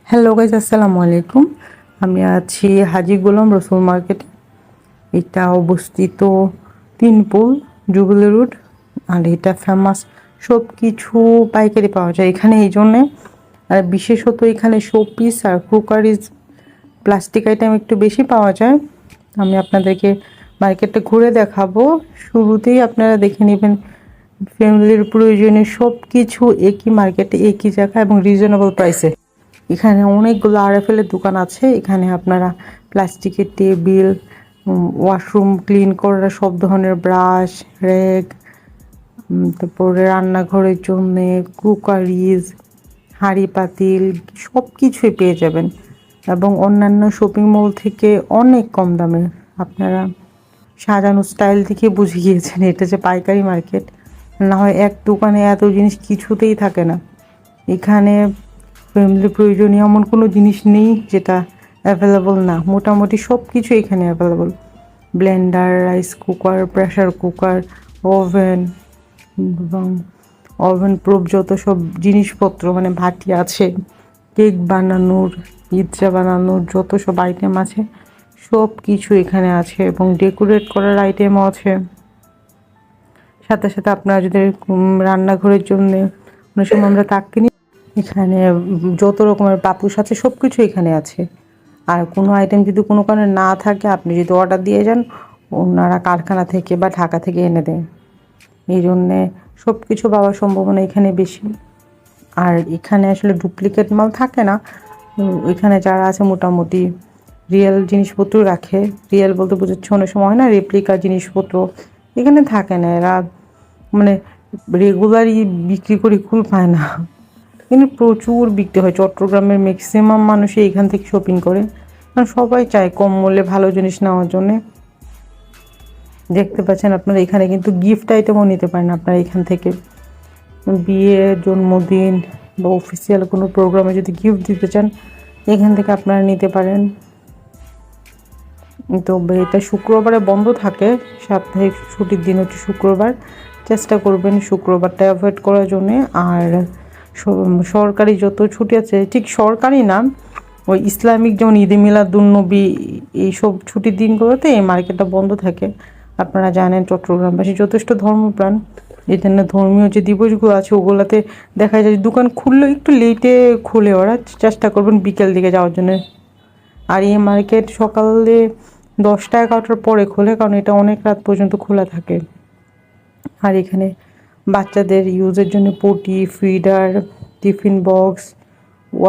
Hello guys, আসসালামু আলাইকুম। আমি আছি হাজী গোলাম রসুল মার্কেটে। এটা অবস্থিত তিনপুল জুবিলি রোড। আর এটা ফেমাস, সব কিছু পাইকারি পাওয়া যায় এখানে। এই জন্যে আর বিশেষত এখানে শোপিস আর ক্রোকারিজ, প্লাস্টিক আইটেম একটু বেশি পাওয়া যায়। আমি আপনাদেরকে মার্কেটটা ঘুরে দেখাবো। শুরুতেই আপনারা দেখে নেবেন ফ্যামিলির প্রয়োজনীয় সব কিছু একই মার্কেটে, একই জায়গায় এবং রিজনেবল প্রাইসে। এখানে অনেকগুলো আরএফএল এর দোকান আছে। এখানে আপনারা প্লাস্টিকের টেবিল, ওয়াশরুম ক্লিন করার সব ধরনের ব্রাশ, র্যাক, তারপরে রান্নাঘরের জন্যে কুকারিজ, হাঁড়ি পাতিল সব কিছুই পেয়ে যাবেন এবং অন্যান্য শপিং মল থেকে অনেক কম দামে। আপনারা সাজানো স্টাইল দেখে বুঝে গিয়েছেন এটা যে পাইকারি মার্কেট। না হয় এক দোকানে এত জিনিস কিছুতেই থাকে না। এখানে ফ্যামিলির প্রয়োজনীয় এমন কোনো জিনিস নেই যেটা অ্যাভেলেবল না। মোটামুটি সব কিছু এখানে available. Blender, rice cooker, pressure cooker, oven এবং ওভেন প্রুফ যত সব জিনিসপত্র, মানে ভাটি আছে, কেক বানানোর, পিৎজা বানানোর যত সব আইটেম আছে সব কিছু এখানে আছে এবং ডেকোরেট করার আইটেমও আছে। সাথে সাথে আপনারা যদি রান্নাঘরের জন্য অনেক সময় আমরা তাক কিনি, এখানে যত রকমের পাপুস আছে সব কিছু এখানে আছে। আর কোনো আইটেম যদি কোনো কারণে না থাকে, আপনি যদি অর্ডার দিয়ে যান, ওনারা কারখানা থেকে বা ঢাকা থেকে এনে দেয়। এই জন্যে সব কিছু পাওয়ার সম্ভাবনা এখানে বেশি। আর এখানে আসলে ডুপ্লিকেট মাল থাকে না। এখানে যারা আছে মোটামুটি রিয়েল জিনিসপত্র রাখে। রিয়েল বলতে বোঝাচ্ছে অনেক সময় হয় না রেপ্লিকা জিনিসপত্র, এখানে থাকে না। এরা মানে রেগুলারই বিক্রি করে কুল পায় না, কিন্তু প্রচুর বিক্রি হয়। চট্টগ্রামের ম্যাক্সিমাম মানুষই এখান থেকে শপিং করে, কারণ সবাই চায় কম মূল্যে ভালো জিনিস নেওয়ার জন্যে। দেখতে পাচ্ছেন আপনারা এখানে কিন্তু গিফট আইটেমও নিতে পারেন আপনারা এখান থেকে। বিয়ে, জন্মদিন বা অফিসিয়াল কোনো প্রোগ্রামে যদি গিফট দিতে চান, এখান থেকে আপনারা নিতে পারেন। তো এটা শুক্রবারে বন্ধ থাকে, সাপ্তাহিক ছুটির দিন হচ্ছে শুক্রবার। চেষ্টা করবেন শুক্রবারটা অ্যাভয়েড করার জন্যে। আর সরকারি যত ছুটি আছে, ঠিক সরকারি না, ওই ইসলামিক যেমন ঈদে মিলাদুন্নবী, এইসব ছুটির দিনগুলোতে এই মার্কেটটা বন্ধ থাকে। আপনারা জানেন চট্টগ্রামবাসী যথেষ্ট ধর্মপ্রাণ। এই জন্য ধর্মীয় যে দিবসগুলো আছে ওগুলোতে দেখা যায় দোকান খুললেও একটু লেটে খুলে ওরা। চেষ্টা করবেন বিকেল দিকে যাওয়ার জন্য। আর এই মার্কেট সকালে 10টা-11টার পরে খোলে, কারণ এটা অনেক রাত পর্যন্ত খোলা থাকে। আর এখানে বাচ্চাদের ইউজের জন্য পটি, ফিডার, টিফিন বক্স,